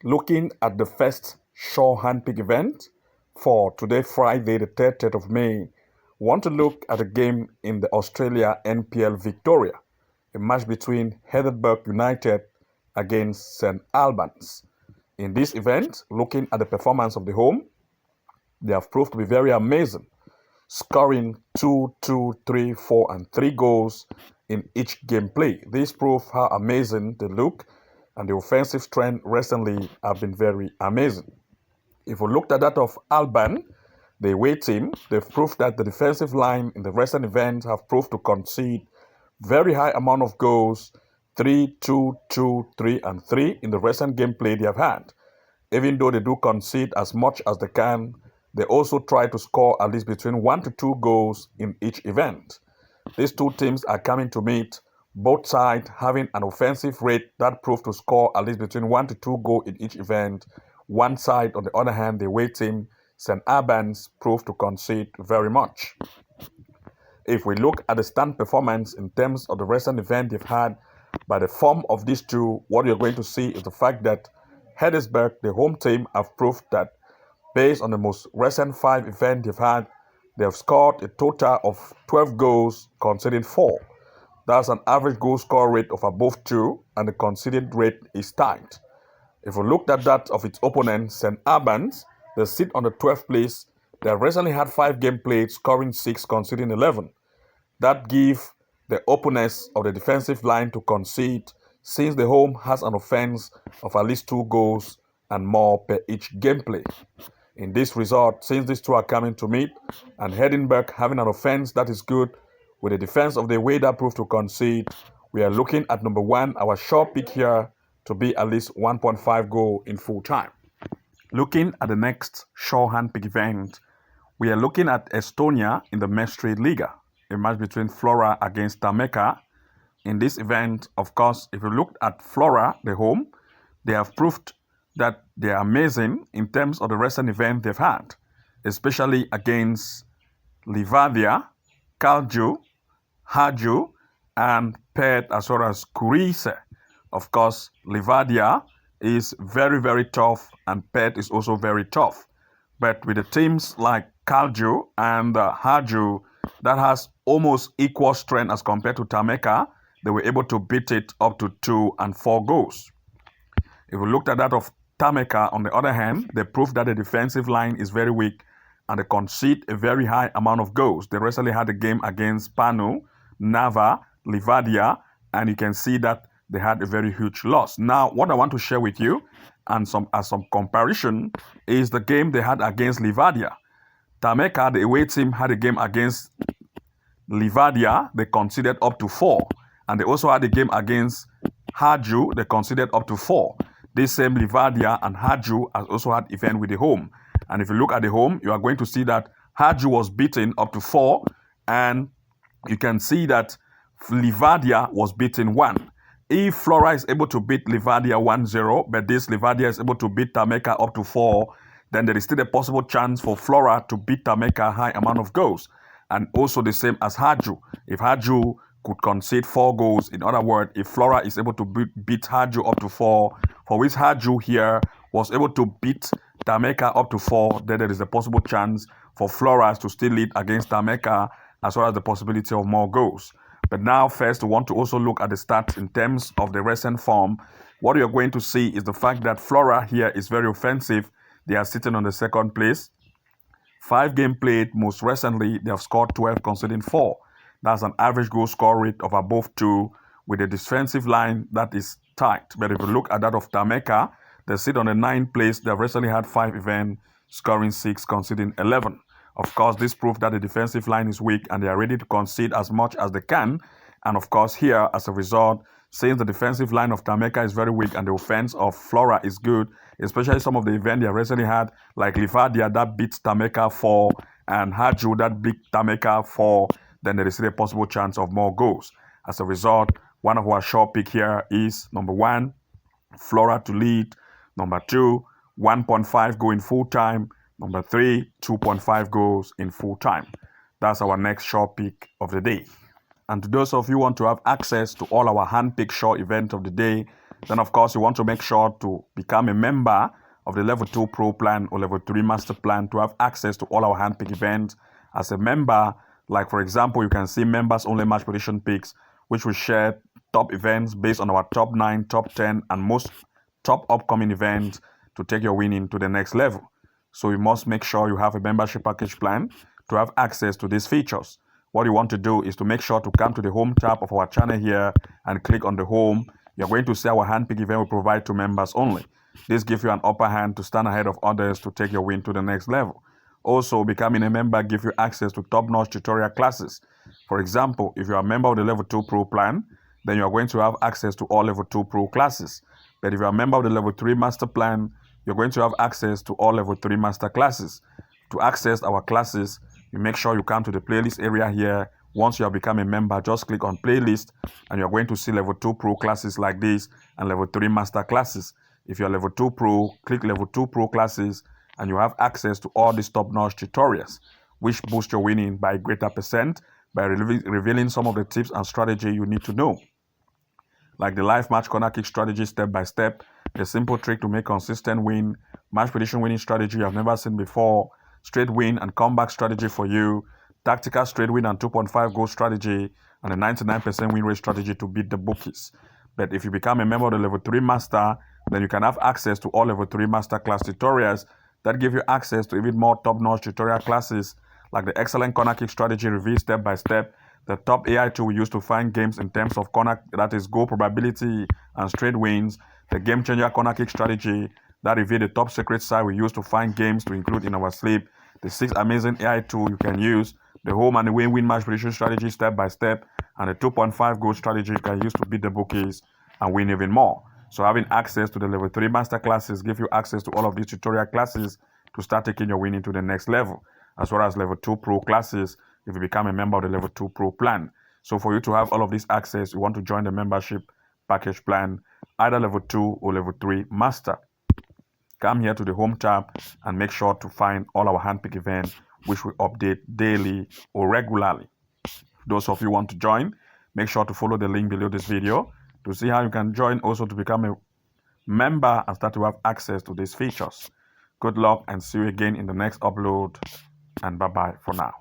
Looking at the first Shaw handpick event for today, Friday, the 30th of May, want to look at a game in the Australia NPL Victoria, a match between Heidelberg United against St Albans. In this event, looking at the performance of the home, they have proved to be very amazing, scoring 2, 2, 3, 4, and 3 goals in each gameplay. This proves how amazing they look, and the offensive trend recently have been very amazing. If we looked at that of Alban, the away team, they've proved that the defensive line in the recent events have proved to concede very high amount of goals, 3, 2, 2, 3, and 3 in the recent gameplay they have had. Even though they do concede as much as they can, they also try to score at least between 1 to 2 goals in each event. These two teams are coming to meet, both sides having an offensive rate that proved to score at least between 1 to 2 goals in each event. One side, on the other hand, the away team, St Abans, proved to concede very much. If we look at the stand performance in terms of the recent event they've had, by the form of these two, what you're going to see is the fact that Heidelberg, the home team, have proved that based on the most recent 5 events they've had, they have scored a total of 12 goals, conceding 4. That's an average goal score rate of above 2, and the conceded rate is tight. If we looked at that of its opponent, St Abans, they sit on the 12th place. They have recently had 5 games played, scoring 6, conceding 11. That gives the opponents of the defensive line to concede, since the home has an offense of at least 2 goals and more per each gameplay. In this result, since these two are coming to meet, and Heidenberg having an offense that is good, with the defense of the way that proved to concede, we are looking at number 1, our short pick here, to be at least 1.5 goal in full time. Looking at the next short hand pick event, we are looking at Estonia in the Mestre Liga, a match between Flora against Tama. In this event, of course, if you look at Flora, the home, they have proved that they are amazing in terms of the recent event they've had, especially against Livadia, Calju, Haju, and Pet, as well as Kurise. Of course, Livadia is very, very tough, and Pet is also very tough. But with the teams like Calju and Haju that has almost equal strength as compared to Tameka, they were able to beat it up to 2 and 4 goals. If we looked at that of Tameka, on the other hand, they proved that the defensive line is very weak, and they concede a very high amount of goals. They recently had a game against Panu, Nava, Livadia, and you can see that they had a very huge loss. Now, what I want to share with you, and as some comparison, is the game they had against Livadia. Tameka, the away team, had a game against Livadia. They conceded up to 4. And they also had a game against Haju. They conceded up to 4. This same Livadia and Haju has also had event with the home. And if you look at the home, you are going to see that Haju was beaten up to 4. And you can see that Livadia was beaten 1. If Flora is able to beat Livadia 1-0, but this Livadia is able to beat Tameka up to 4, then there is still a possible chance for Flora to beat Tameka a high amount of goals. And also the same as Haju. If Haju could concede 4 goals, in other words, if Flora is able to beat Haju up to 4, for which Haju here was able to beat Tameka up to 4, then there is a possible chance for Flora to still lead against Tameka, as well as the possibility of more goals. But now first, we want to also look at the stats in terms of the recent form. What you're going to see is the fact that Flora here is very offensive. They are sitting on the 2nd place. 5 games played, most recently, they have scored 12, conceding 4. That's an average goal score rate of above 2, with a defensive line that is tight. But if you look at that of Tameka, they sit on the 9th place. They have recently had 5 events, scoring 6, conceding 11. Of course, this proves that the defensive line is weak and they are ready to concede as much as they can. And of course, here, as a result, since the defensive line of Tameka is very weak and the offense of Flora is good, especially some of the events they have recently had, like Livadia that beats Tameka 4 and Haju that beat Tameka 4, then there is still a possible chance of more goals. As a result, one of our short pick here is number 1, Flora to lead. Number 2, 1.5 goal in full time. Number 3, 2.5 goals in full time. That's our next short pick of the day. And to those of you who want to have access to all our hand-picked short events of the day, Then, of course, you want to make sure to become a member of the Level 2 Pro plan or Level 3 Master plan to have access to all our handpick events. As a member, like for example, you can see members only match prediction picks, which will share top events based on our top 9, top 10, and most top upcoming events to take your winning to the next level. So you must make sure you have a membership package plan to have access to these features. What you want to do is to make sure to come to the home tab of our channel here and click on the home. You're going to see our handpick event we provide to members only. This gives you an upper hand to stand ahead of others to take your win to the next level. Also, becoming a member gives you access to top-notch tutorial classes. For example, if you are a member of the Level 2 Pro plan, then you are going to have access to all Level 2 Pro classes. But if you are a member of the Level 3 Master plan, you're going to have access to all Level 3 Master classes. To access our classes, you make sure you come to the playlist area here. Once you have become a member, just click on playlist and you're going to see Level 2 Pro classes like this and Level 3 Master classes. If you're Level 2 Pro, click Level 2 Pro classes and you have access to all these top-notch tutorials, which boost your winning by a greater percent by revealing some of the tips and strategy you need to know. Like the live match corner kick strategy step by step, the simple trick to make consistent win, match prediction winning strategy you have never seen before, straight win and comeback strategy for you, tactical straight win and 2.5 goal strategy, and a 99% win rate strategy to beat the bookies. But if you become a member of the Level 3 Master, then you can have access to all Level 3 Master class tutorials that give you access to even more top-notch tutorial classes like the excellent corner kick strategy revealed step by step, the top AI tool we use to find games in terms of corner, that is goal probability and straight wins, the game changer corner kick strategy that reveal the top secret site we use to find games to include in our sleep, the 6 amazing AI tool you can use, the home and the win-win match prediction strategy step by step, and the 2.5 goal strategy you can use to beat the bookies and win even more. So having access to the Level 3 Master classes give you access to all of these tutorial classes to start taking your winning to the next level, as well as Level 2 Pro classes if you become a member of the Level 2 Pro plan. So for you to have all of this access, you want to join the membership package plan, either Level 2 or Level 3 Master. Come here to the home tab and make sure to find all our handpick events, which we update daily or regularly. Those of you who want to join, make sure to follow the link below this video to see how you can join, also to become a member and start to have access to these features. Good luck and see you again in the next upload, and bye-bye for now.